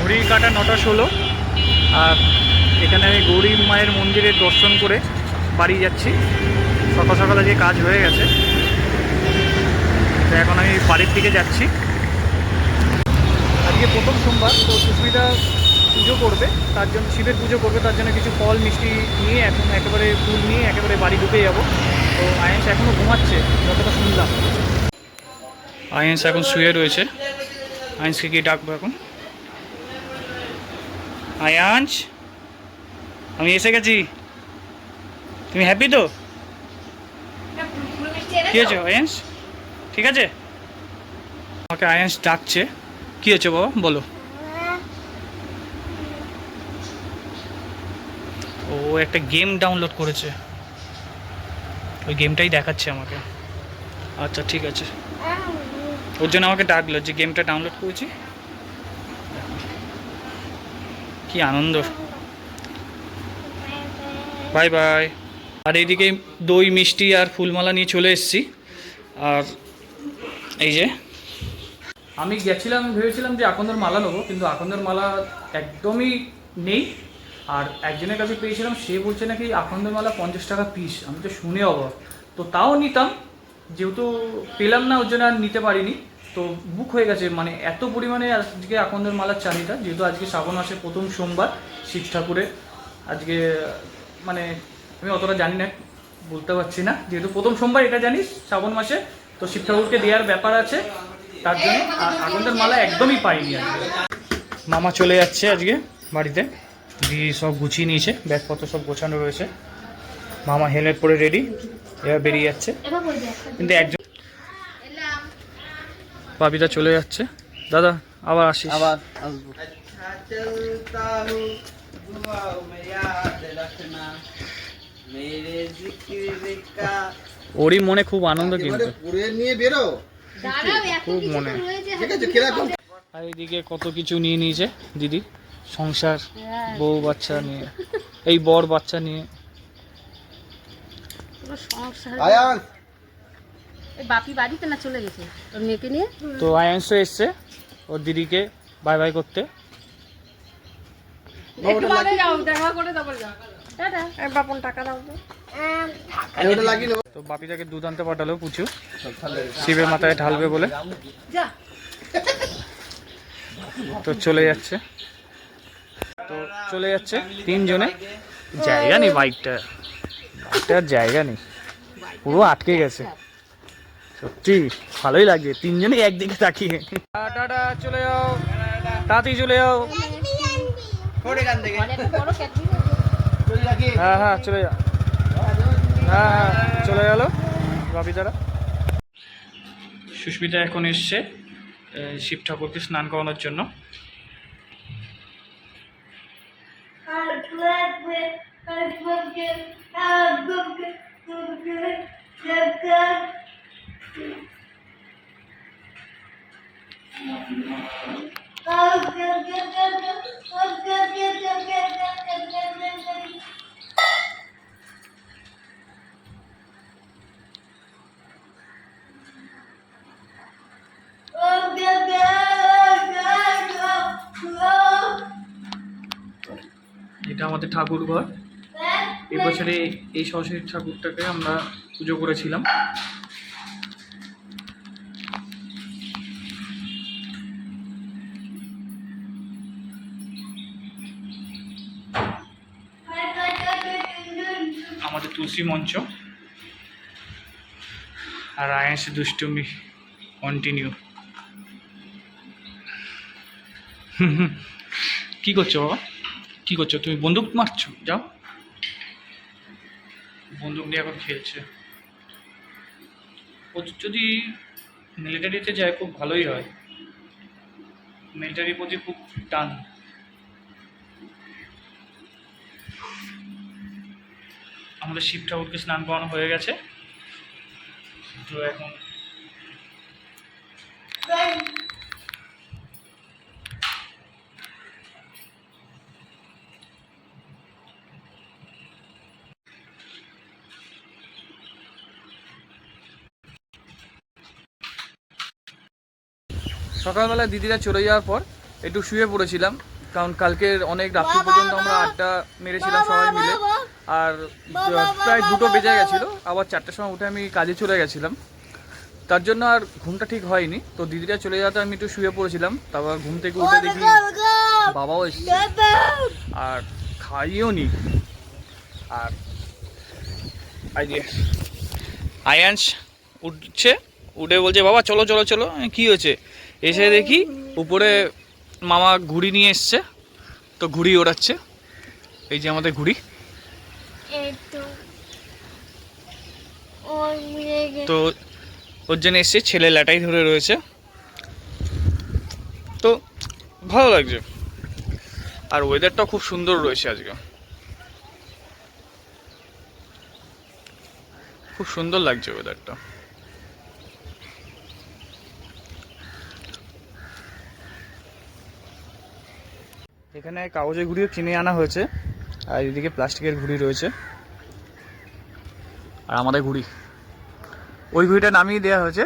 ঘড়ির কাঁটা 9:16 আর এখানে আমি গৌরী মায়ের মন্দিরের দর্শন করে বাড়ি যাচ্ছি। সকাল সকাল আজকে কাজ হয়ে গেছে, তো এখন আমি বাড়ির দিকে যাচ্ছি। আজকে প্রথম সোমবার, তো সুস্মিতা পুজো করবে, তার জন্য শিবের পুজো করবে, তার জন্য কিছু ফল মিষ্টি নিয়ে এখন একেবারে ফুল নিয়ে একেবারে বাড়ি ঢুকে যাবো। তো আয়েন্স এখনও ঘুমাচ্ছে যতটা শুনলাম। আয়েন্স এখন শুয়ে রয়েছে। আয়েন্সকে কি ডাকবো এখন? আয়াঞ্চ, আমি এসে গেছি, তুমি হ্যাপি তো? কি হয়েছে আয়াঞ্চ, ঠিক আছে? আমাকে আয়াঞ্চ ডাকছে। কি হয়েছে বাবা বলো? ও একটা গেম ডাউনলোড করেছে, ওই গেমটাই দেখাচ্ছে আমাকে। আচ্ছা ঠিক আছে, ওর জন্য আমাকে ডাকলো যে গেমটা ডাউনলোড করেছি। কি আনন্দ, বাই বাই। আর এইদিকে দই মিষ্টি আর ফুলমালা নিয়ে চলে এসেছি। আর এই যে আমি গেছিলাম, ভেবেছিলাম যে আকন্দর মালা নেবো, কিন্তু আকন্দর মালা একদমই নেই। আর একজনের কাছে পেয়েছিলাম, সে বলছে নাকি আকন্দর মালা 50 টাকা পিস। আমি তো শুনে অবাক, তো তাও নিতাম, যেহেতু পেলাম না ওর জন্য আর নিতে পারিনি। তো বুক হয়ে গেছে, মানে এত পরিমাণে আজকে আকন্দর মালার চাহিদা, যেহেতু আজকে শ্রাবণ মাসের প্রথম সোমবার শিব ঠাকুরের। আজকে মানে আমি অতটা জানি না, বলতে পারছি না, যেহেতু প্রথম সোমবার এটা জানিস শ্রাবণ মাসে, তো শিব ঠাকুরকে দেওয়ার ব্যাপার আছে, তার জন্য আকন্দের মালা একদমই পাইনি আজকে। মামা চলে যাচ্ছে আজকে বাড়িতে, দিদি সব গুছিয়ে নিয়েছে, ব্যাগপত্র সব গোছানো রয়েছে। মামা হেলমেট পরে রেডি, এবার বেরিয়ে যাচ্ছে। কিন্তু একজন বাবিদা চলে যাচ্ছে। দাদা আবার আসিস? আবার আসবো। ওরই মনে খুব আনন্দ, কিন্তু নিয়ে বেরো খুব মনে। আর এইদিকে কত কিছু নিয়ে নিয়েছে দিদি, সংসার, বউ বাচ্চা নিয়ে, এই বর বাচ্চা নিয়ে বাপি বাড়িতে না চলে গেছে ওর মেয়েকে নিয়ে। তো আয়াংশ এসছে ওর দিদিকে বাই বাই করতে। তো বাপিটাকে দুধ আনতে পাঠালো পুচু, শিবের মাথায় ঢালবে বলে। তো চলে যাচ্ছে, তো চলে যাচ্ছে তিনজনে। জায়গা নেই বাইকটার জায়গা নেই, পুরো আটকে গেছে। সত্যি ভালোই লাগে, তিনজনেই একদিকে তাকিয়ে। টাটা, চলে যাও, তাড়াতাড়ি চলে যাও। হ্যাঁ হ্যাঁ চলে যাও, হ্যাঁ হ্যাঁ চলে গেল বাপিদারা। সুস্মিতা এখন এসছে শিব ঠাকুরকে স্নান করানোর জন্য। এটা আমাদের ঠাকুর ঘর। এবছরে এই সরস্বতী ঠাকুরটাকে আমরা পুজো করেছিলাম। আমাদের তুলসী মঞ্চ, আর আয়াস দুষ্টুমি কন্টিনিউ। কি করছো বাবা, কি করছো তুমি? বন্দুক মারছো? যাও, বন্দুক নিয়ে এখন খেলছে। ও যদি মিলিটারিতে যায় খুব ভালোই হয়, মিলিটারির প্রতি খুব টান। আমাদের শিব ঠাকুরকে স্নান করানো হয়ে গেছে, তো এখন সকালবেলা দিদিরা চলে যাওয়ার পর একটু শুয়ে পড়েছিলাম, কারণ কালকের অনেক রাত্রি পর্যন্ত আমরা আড্ডা মেরেছিলাম সবাই মিলে। আর প্রায় 2টো বেজে গেছিলো, আবার 4টার সময় উঠে আমি কাজে চলে গেছিলাম, তার জন্য আর ঘুমটা ঠিক হয়নি। তো দিদিরা চলে যাতে আমি একটু শুয়ে পড়েছিলাম, তারপর ঘুম থেকে উঠে দেখি বাবাও এসছে আর খাইও নি। আর এই যে আয়াংশ উঠছে, উঠে বলছে বাবা চলো চলো চলো। কি হয়েছে? এসে দেখি উপরে মামা ঘুড়ি নিয়ে এসছে, তো ঘুড়ি ওড়াচ্ছে। এই যে আমাদের ঘুড়ি। তো ওর জন্য এসছে, ছেলে ল্যাটাই ধরে রয়েছে, তো ভালো লাগছে। আর ওয়েদারটা খুব সুন্দর রয়েছে আজকে, খুব সুন্দর লাগছে ওয়েদারটা। এখানে কাগজের ঘুড়িও কিনে আনা হয়েছে, আর এদিকে প্লাস্টিকের ঘুড়ি রয়েছে। আর আমাদের ঘুড়ি, ওই ঘুড়িটা নামিয়ে দেওয়া হয়েছে,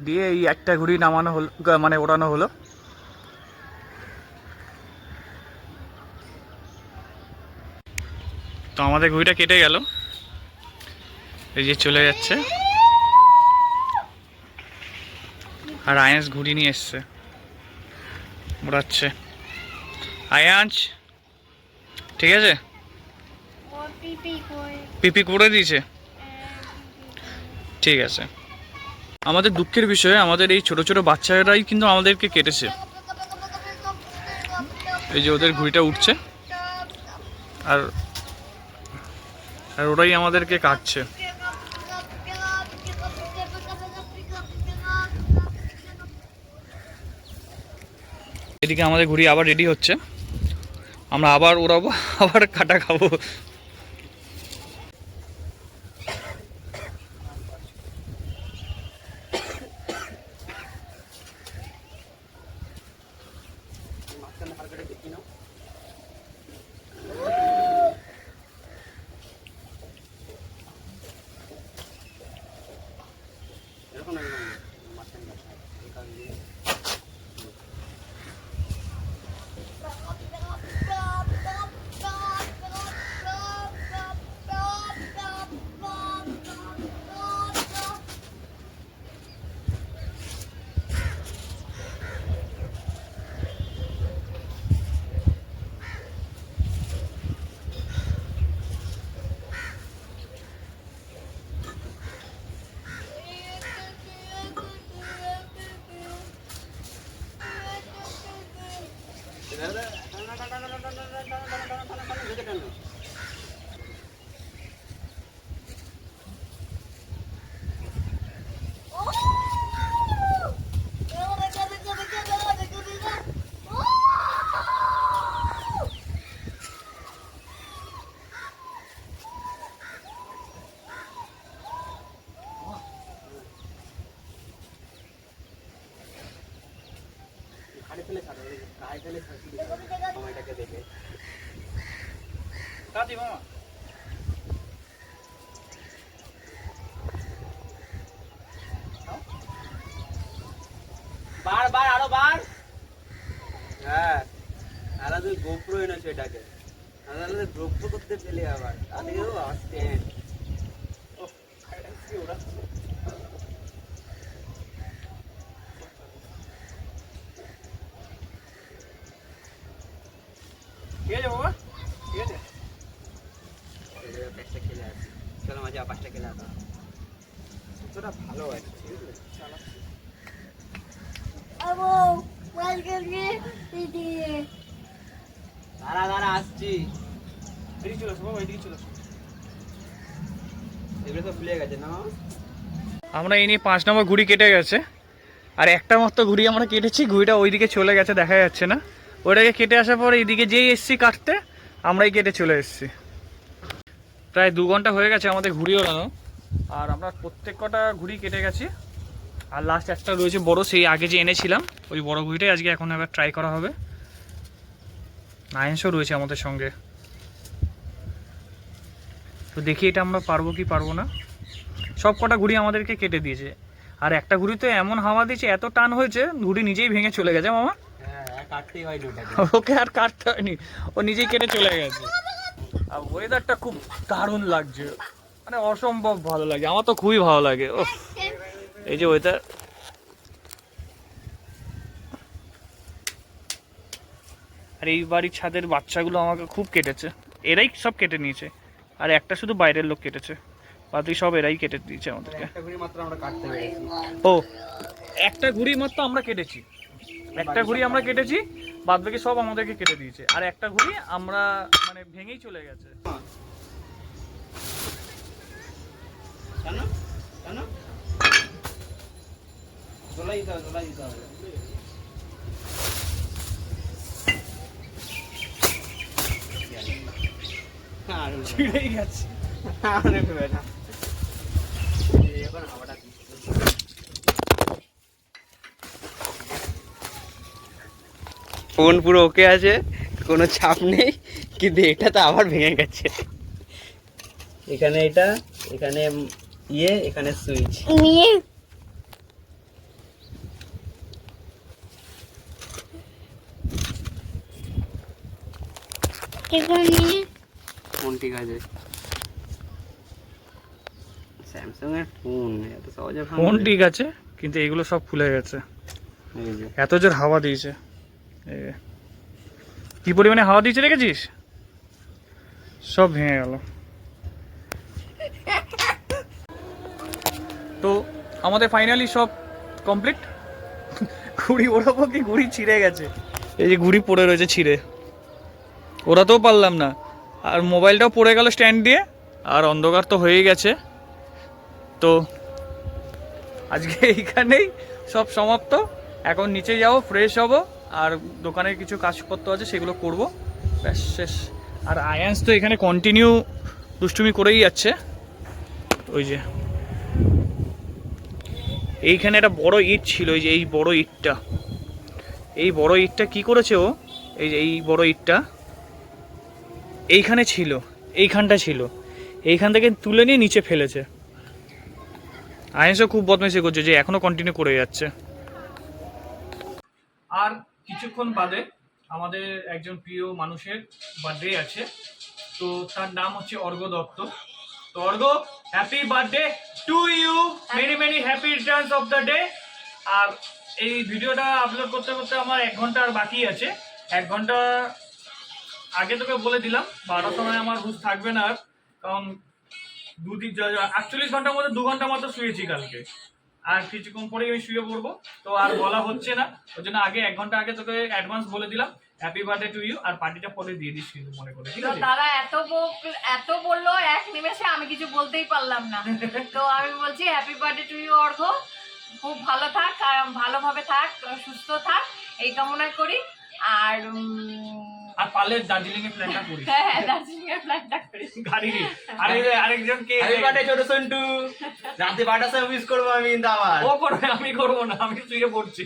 দিয়ে এই একটা ঘুড়ি নামানো হলো, মানে ওড়ানো হলো। তো আমাদের ঘুড়িটা কেটে গেল, এই যে চলে যাচ্ছে। আর আয়াংশ ঘুড়ি নিয়ে এসছে, ওড়াচ্ছে। আয়াংশ ঠিক আছে, পিপি করে দিয়েছে, ঠিক আছে। আমাদের দুঃখের বিষয়, আমাদের এই ছোট ছোট বাচ্চারাই কিন্তু আমাদেরকে কেটেছে। এই যে ওদের ঘুড়িটা উঠছে, আর আর ওরাই আমাদেরকে কাটছে। এদিকে আমাদের ঘুড়ি আবার রেডি হচ্ছে, আমরা আবার ওড়াবো, আবার কাটা খাবো। বারবার আরো বার। হ্যাঁ, আরে তুই গোপ্রো এনেছো এটাকে, আরে গোপ্রো করতে পেলে আবার আরেও আসছে। ও কি ওরা ঠিক আছে বাবা, ঠিক আছে একটা খেলে আসি। চলো মাঝে পাঁচটা খেলে আসা, তোরা ভালো আছে চালাচ্ছি। দাঁড়া দাঁড়া আসছি, এদিকে চলে আসো বাবা, এদিকে চলে আসো। এগুলো তো ফুলে গেছে না? আমরা এই নিয়ে 5 নম্বর ঘুড়ি কেটে গেছে, আর একটা মাত্র ঘুড়ি আমরা কেটেছি, ঘুড়িটা ওইদিকে চলে গেছে, দেখা যাচ্ছে না। ওটাকে কেটে আসার পর এইদিকে যেই এসছি কাটতে, আমরাই কেটে চলে এসেছি। প্রায় 2 ঘন্টা হয়ে গেছে আমাদের ঘুড়ি ওড়ানো, আর আমরা প্রত্যেক কটা ঘুড়ি কেটে গেছি। আর লাস্ট একটা রয়েছে বড়, সেই আগে যে এনেছিলাম ওই বড় ঘুড়িটাই আজকে এখন এবার ট্রাই করা হবে। আয়াংশও রয়েছে আমাদের সঙ্গে, তো দেখি এটা আমরা পারবো কি পারবো না। সব কটা ঘুড়ি আমাদেরকে কেটে দিয়েছে, আর একটা ঘুড়িতে এমন হাওয়া দিয়েছে, এত টান হয়েছে ঘুড়ি নিজেই ভেঙে চলে গেছে মামা। হ্যাঁ, কাটতেই হয়নি ওটাকে। ওকে আর কাটতে হয়নি, ও নিজেই কেটে চলে গেছে। আর ওয়েদারটা খুব দারুণ লাগছে, মানে অসম্ভব ভালো লাগে, আমার তো খুবই ভালো লাগে। ও এই যে ওয়েদার, আর এই বাড়ির ছাদের বাচ্চাগুলো আমাকে খুব কেটেছে, এরাই সব কেটে নিয়েছে, আর একটা শুধু বাইরের লোক কেটেছে, বাকি সব এরাই কেটে দিয়েছে আমাদেরকে। একটা ঘুড়ি মাত্র আমরা কাটতে পেরেছি। ও একটা ঘুড়ি মাত্র আমরা কেটেছি, একটা ঘুড়ি আমরা কেটেছি, বাদ বাকি সব আমাদেরকে কেটে দিয়েছে, আর একটা ঘুড়ি আমরা মানে ভেঙেই চলে গেছে। জানো জানো দোলাই দিতে হবে, দোলাই দিতে হবে। আর ছিঁড়েই গেছে। আরে বেটা না, এখন হাওয়াটা দিচ্ছে। ফোন পুরো ওকে আছে, কোনো চাপ নেই, কিন্তু এটা তো আবার ভেঙে গেছে। এখানে এটা, এখানে এখানে সুইচ। ফোন ঠিক আছে, স্যামসাং এর ফোন এত সহজে ফোন ঠিক আছে, কিন্তু এগুলো সব খুলে গেছে, এই যে এত জোর হাওয়া দিয়েছে। এই যে, কি পরিমাণে হাওয়া দিয়েছে দেখেছিস, সব ভেঙে গেল। তো আমাদের ফাইনালি সব কমপ্লিট। ঘুড়ি ওড়াবো কি, ঘুড়ি ছিঁড়ে গেছে, এই যে ঘুড়ি পড়ে রয়েছে ছিঁড়ে, ওড়াতেও পারলাম না, আর মোবাইলটাও পড়ে গেল স্ট্যান্ড দিয়ে, আর অন্ধকার তো হয়েই গেছে। তো আজকে এইখানেই সব সমাপ্ত, এখন নিচে যাবো, ফ্রেশ হব, আর দোকানের কিছু কাজপত্র আছে সেগুলো করব, ব্যাস শেষ। আর আয়ান্স তো এখানে কন্টিনিউ দুষ্টুমি করেই যাচ্ছে। ওই যে এইখানে একটা বড় ইট ছিল, এই যে এই বড় ইটটা, এই বড় ইটটা কি করেছে ও, এই যে এই বড় ইটটা এইখানে ছিল, এইখানটা ছিল, এইখান থেকে তুলে নিয়ে নিচে ফেলেছে। আয়েন্সও খুব বদমাইশি করছে, যে এখনো কন্টিনিউ করে যাচ্ছে। আর কিছুক্ষণ বাদে আমাদের একজন প্রিয় মানুষের বার্থডে আছে, তো তার নাম হচ্ছে অর্ঘ দত্ত। তো Argha, happy birthday to you, many many happy returns of the day. আর এই ভিডিওটা আপলোড করতে করতে আমার 1 ঘন্টা আর বাকি আছে, 1 ঘন্টা আগে তোকে বলে দিলাম, 12টার সময় আমার হুঁশ থাকবে না আর, কারণ 48 ঘন্টার মধ্যে 2 ঘন্টা মতো শুয়েছি কালকে, আর কিছুক্ষণ পরেই আমি শুয়ে পড়বো, তো আর বলা হচ্ছে না, ওই জন্য আগে 1 ঘন্টা আগে তোকে অ্যাডভান্স বলে দিলাম হ্যাপি বার্থডে টু ইউ, আর পার্টিটা পরে দিয়ে দিস কিন্তু মনে করে, ঠিক আছে? দাদা এত বললো, এক নিমেষে আমি কিছু বলতেই পারলাম না। তো আমি বলছি হ্যাপি বার্থডে টু ইউ অর্ঘ, খুব ভালো থাক, আর ভালোভাবে থাক, সুস্থ থাক, এই কামনা করি। আর আর পারলে দার্জিলিং এর প্ল্যানটা করি, হ্যাঁ, দার্জিলিং এর প্ল্যানটা করি গাড়ি নিয়ে। আর আরেকজন কে, হ্যাপি বার্থডে ছোট সন্টু, রাতে 12টার সময় মিস করবো আমি কিন্তু আবার। ও করবে, আমি করবো না, আমি শুয়ে পড়ছি।